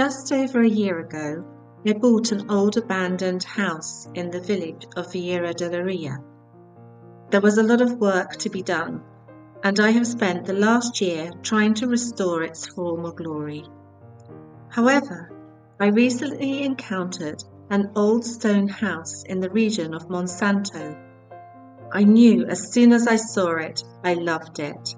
Just over a year ago, I bought an old abandoned house in the village of Vieira de la Ria. There was a lot of work to be done, and I have spent the last year trying to restore its former glory. However, I recently encountered an old stone house in the region of Monsanto. I knew as soon as I saw it, I loved it.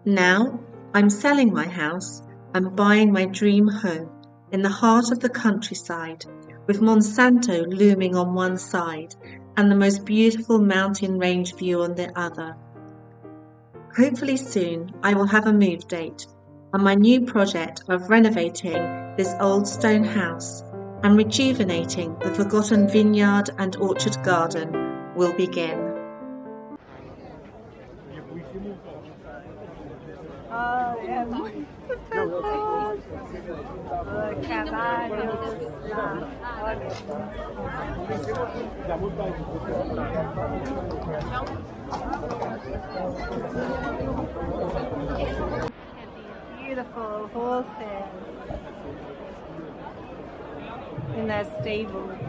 Now, I'm selling my house and buying my dream home in the heart of the countryside, with Monsanto looming on one side and the most beautiful mountain range view on the other. Hopefully soon I will have a move date, and my new project of renovating this old stone house and rejuvenating the forgotten vineyard and orchard garden will begin. Oh, yeah, los caballos, beautiful horses in their stables.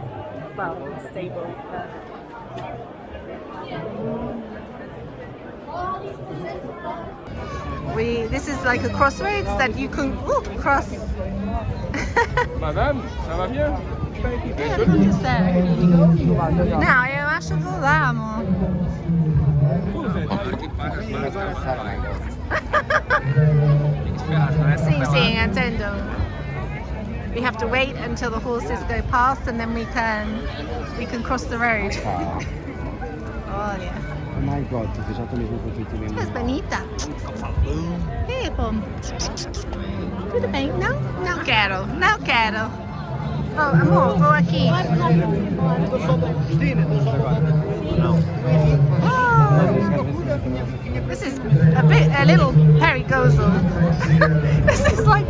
Well, stables, this is like a crossroads that you can cross. Madame, ça va bien? Yeah, look at that. Now, eu acho que vamos. Sim, sim, entendo. We have to wait until the horses go past, and then we can cross the road. Oh yeah. Oh my God, você já tá mesmo com Mas bonita. É, bom. Tudo bem? Não? Não quero. Não quero. Oh, amor, vou aqui. Oh, this is a little perigoso. This is like...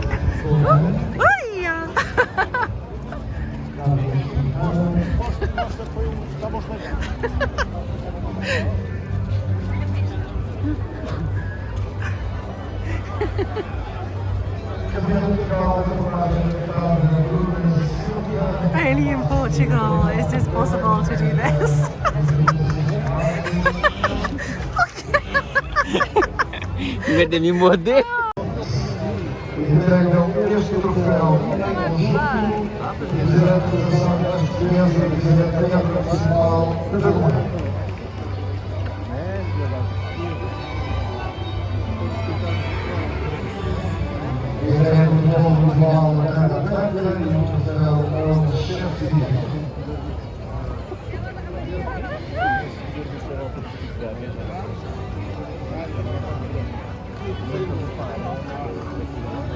Only in Portugal is this possible to do this. Invece de me morder.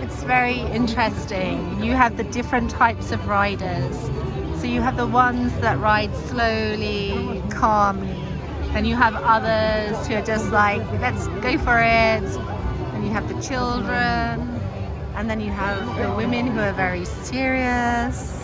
It's very interesting. You have the different types of riders. So you have the ones that ride slowly, calmly, and you have others who are just like, let's go for it. And you have the children, and then you have the women who are very serious.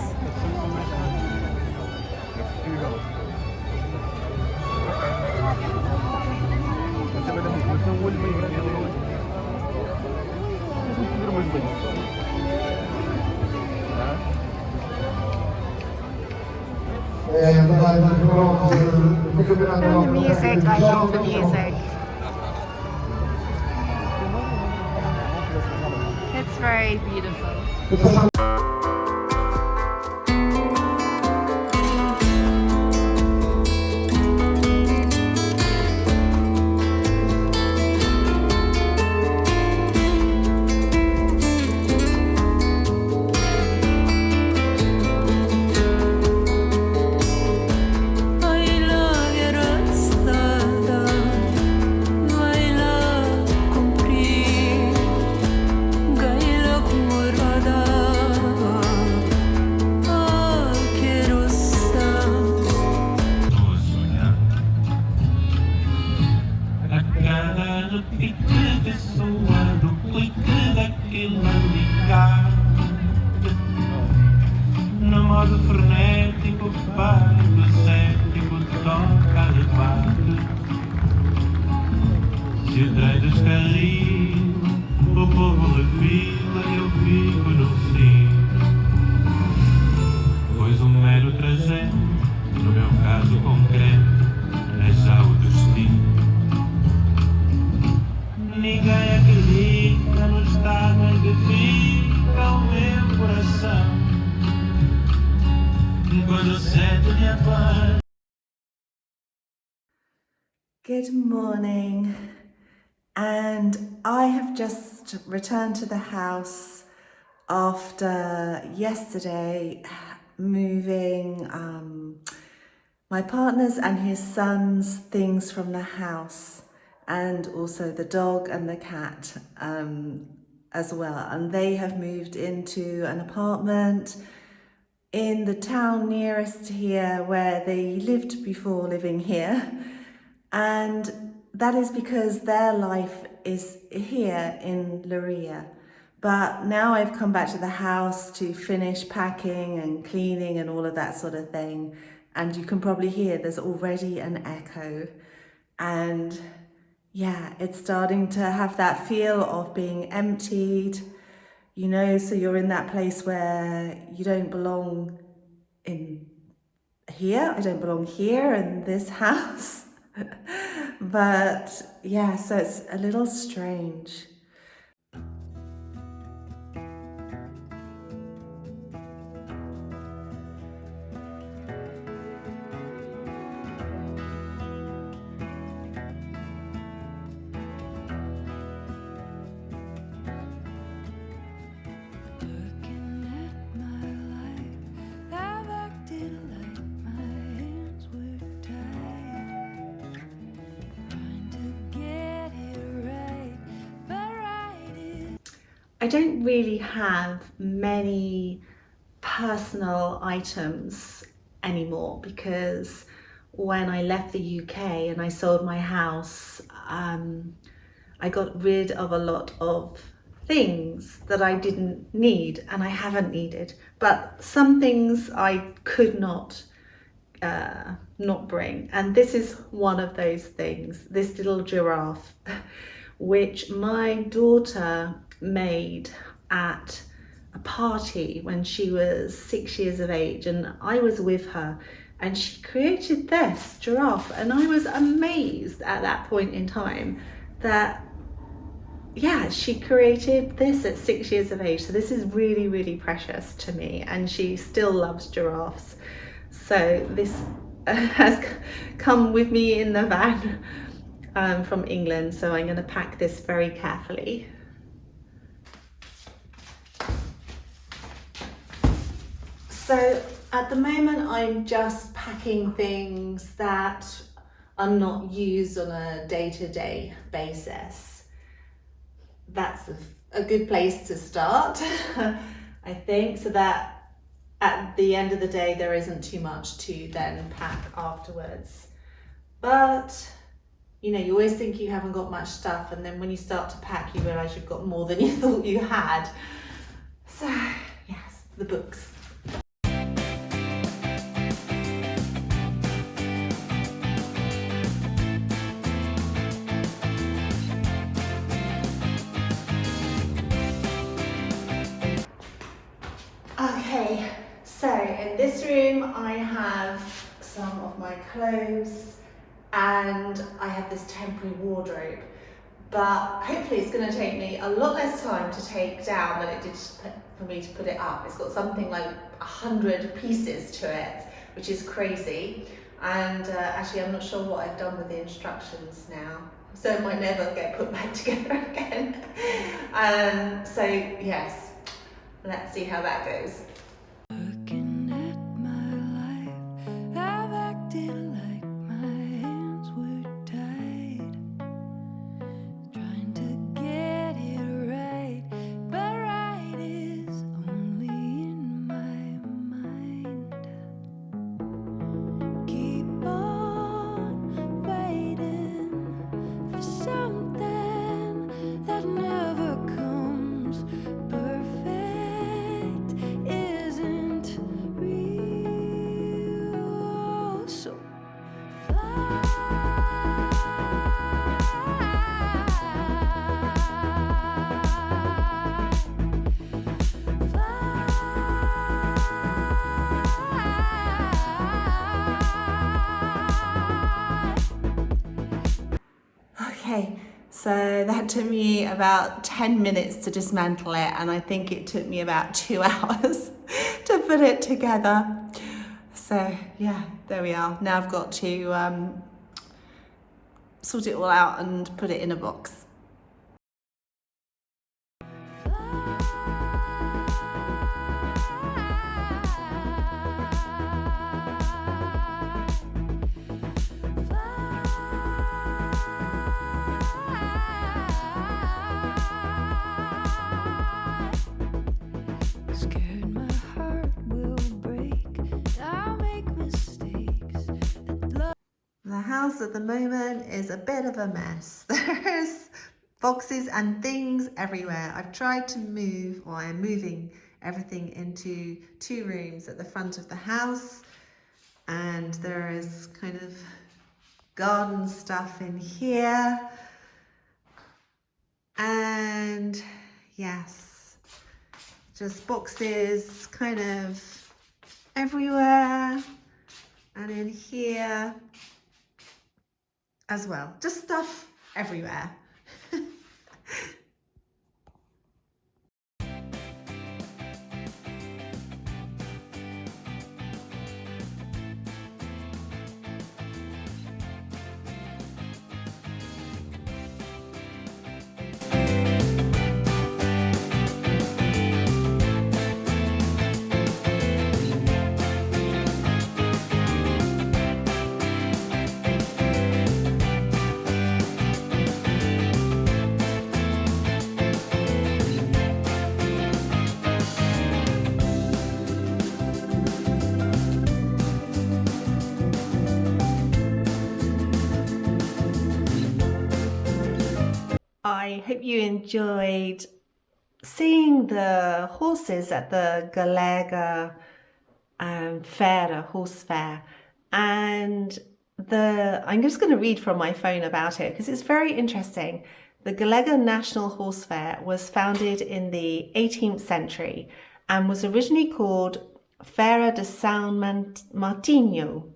And the music, I love the music. It's very beautiful. No modo frenético, pálido, cético, toca de parte. Se o trem descarrila, o povo refila, eu fico no fim. grosseto di appare. Good morning, and I have just returned to the house after yesterday moving my partner's and his son's things from the house, and also the dog and the cat as well, and they have moved into an apartment in the town nearest here where they lived before living here. And that is because their life is here in Leiria. But now I've come back to the house to finish packing and cleaning and all of that sort of thing. And you can probably hear there's already an echo. And yeah, it's starting to have that feel of being emptied, you know, so you're in that place where you don't belong in here. I don't belong here in this house. But yeah, so it's a little strange. I don't really have many personal items anymore because when I left the UK and I sold my house, I got rid of a lot of things that I didn't need and I haven't needed, but some things I could not bring, and this is one of those things, this little giraffe which my daughter made at a party when she was 6 years of age, and I was with her, and she created this giraffe, and I was amazed at that point in time that yeah, she created this at 6 years of age. So this is really, really precious to me, and she still loves giraffes. So this has come with me in the van from England, so I'm going to pack this very carefully. So at the moment I'm just packing things that are not used on a day-to-day basis. That's a good place to start, I think, so that at the end of the day there isn't too much to then pack afterwards. But you know, you always think you haven't got much stuff, and then when you start to pack you realise you've got more than you thought you had. So yes, the books. Okay, so in this room I have some of my clothes and I have this temporary wardrobe, but hopefully it's going to take me a lot less time to take down than it did for me to put it up. It's got something like 100 pieces to it, which is crazy, and actually I'm not sure what I've done with the instructions now, so it might never get put back together again. So yes, let's see how that goes. Looking at my life, I've acted like my hands were tied, trying to get it right, but right is only in my mind. Keep on waiting for something that never comes. Perfect isn't real, so Okay, so that took me about 10 minutes to dismantle it, and I think it took me about 2 hours to put it together. So yeah, there we are. Now I've got to sort it all out and put it in a box. Scared my heart will break. I'll make mistakes. The house at the moment is a bit of a mess. There's boxes and things everywhere. I've tried to move, or I'm moving everything into 2 rooms at the front of the house, and there is kind of garden stuff in here, and yes, just boxes kind of everywhere, and in here as well, just stuff everywhere. I hope you enjoyed seeing the horses at the Golegã Horse Fair, and I'm just going to read from my phone about it because it's very interesting. The Golegã National Horse Fair was founded in the 18th century and was originally called Feira de São Martinho.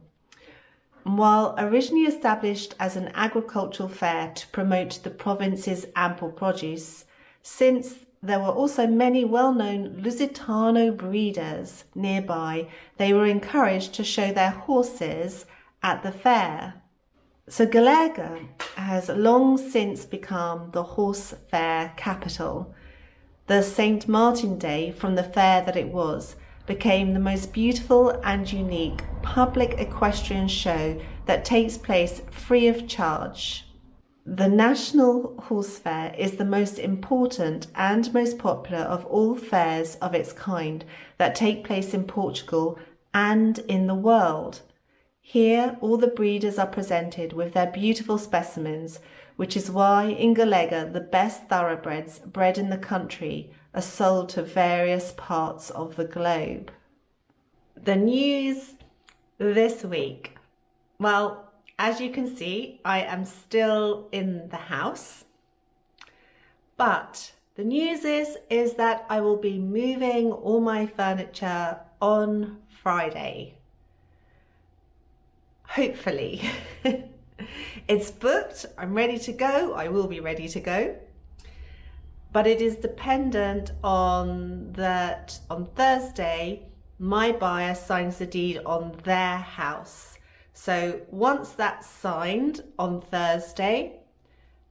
While originally established as an agricultural fair to promote the province's ample produce, since there were also many well-known Lusitano breeders nearby, they were encouraged to show their horses at the fair. So Golegã has long since become the horse fair capital. The St. Martin Day, from the fair that it was, became the most beautiful and unique public equestrian show that takes place free of charge. The National Horse Fair is the most important and most popular of all fairs of its kind that take place in Portugal and in the world. Here, all the breeders are presented with their beautiful specimens, which is why in Golegã the best thoroughbreds bred in the country are sold to various parts of the globe. The news this week. Well, as you can see, I am still in the house, but the news is that I will be moving all my furniture on Friday. Hopefully. It's booked, I'm ready to go, I will be ready to go. But it is dependent on that on Thursday, my buyer signs the deed on their house. So once that's signed on Thursday,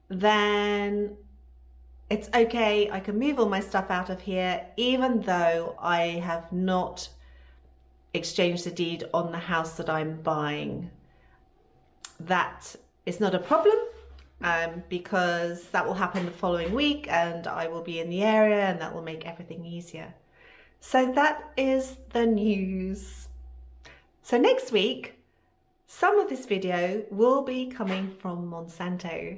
then it's okay, I can move all my stuff out of here, even though I have not exchanged the deed on the house that I'm buying. That is not a problem, because that will happen the following week and I will be in the area and that will make everything easier. So that is the news. So next week, some of this video will be coming from Monsanto.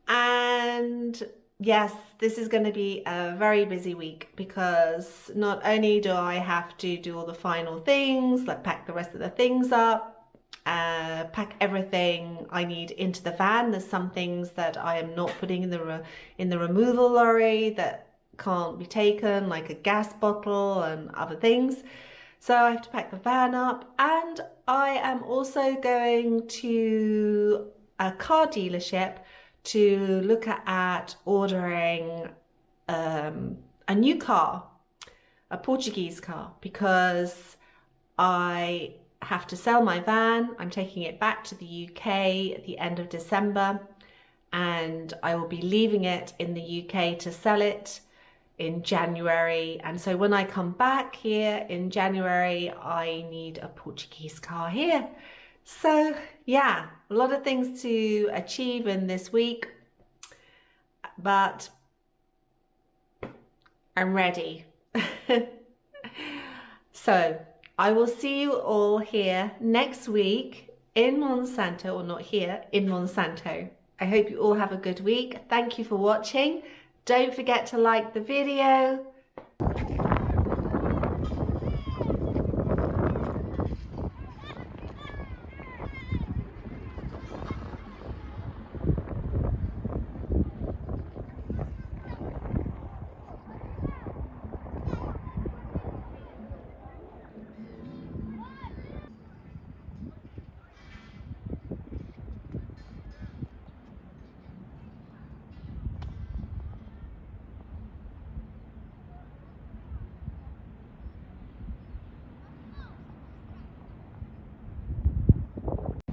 And yes, this is going to be a very busy week because not only do I have to do all the final things, like pack the rest of the things up, pack everything I need into the van. There's some things that I am not putting in the removal lorry that can't be taken, like a gas bottle and other things. So I have to pack the van up, and I am also going to a car dealership to look at ordering a new car, a Portuguese car, because I have to sell my van. I'm taking it back to the UK at the end of December, and I will be leaving it in the UK to sell it in January. And so when I come back here in January, I need a Portuguese car here. So yeah, a lot of things to achieve in this week, but I'm ready. So I will see you all here next week in Monsanto, or not here, in Monsanto. I hope you all have a good week. Thank you for watching. Don't forget to like the video.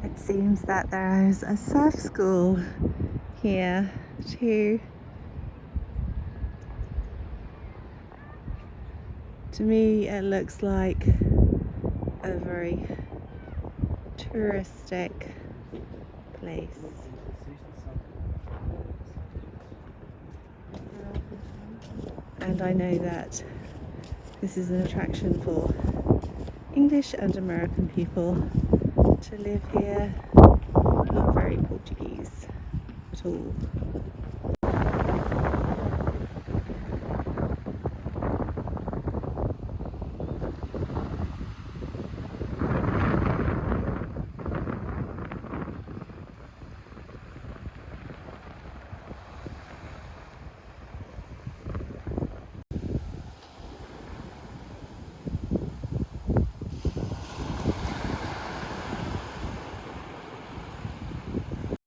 It seems that there is a surf school here too. To me it looks like a very touristic place. And I know that this is an attraction for English and American people to live here. Not very Portuguese at all.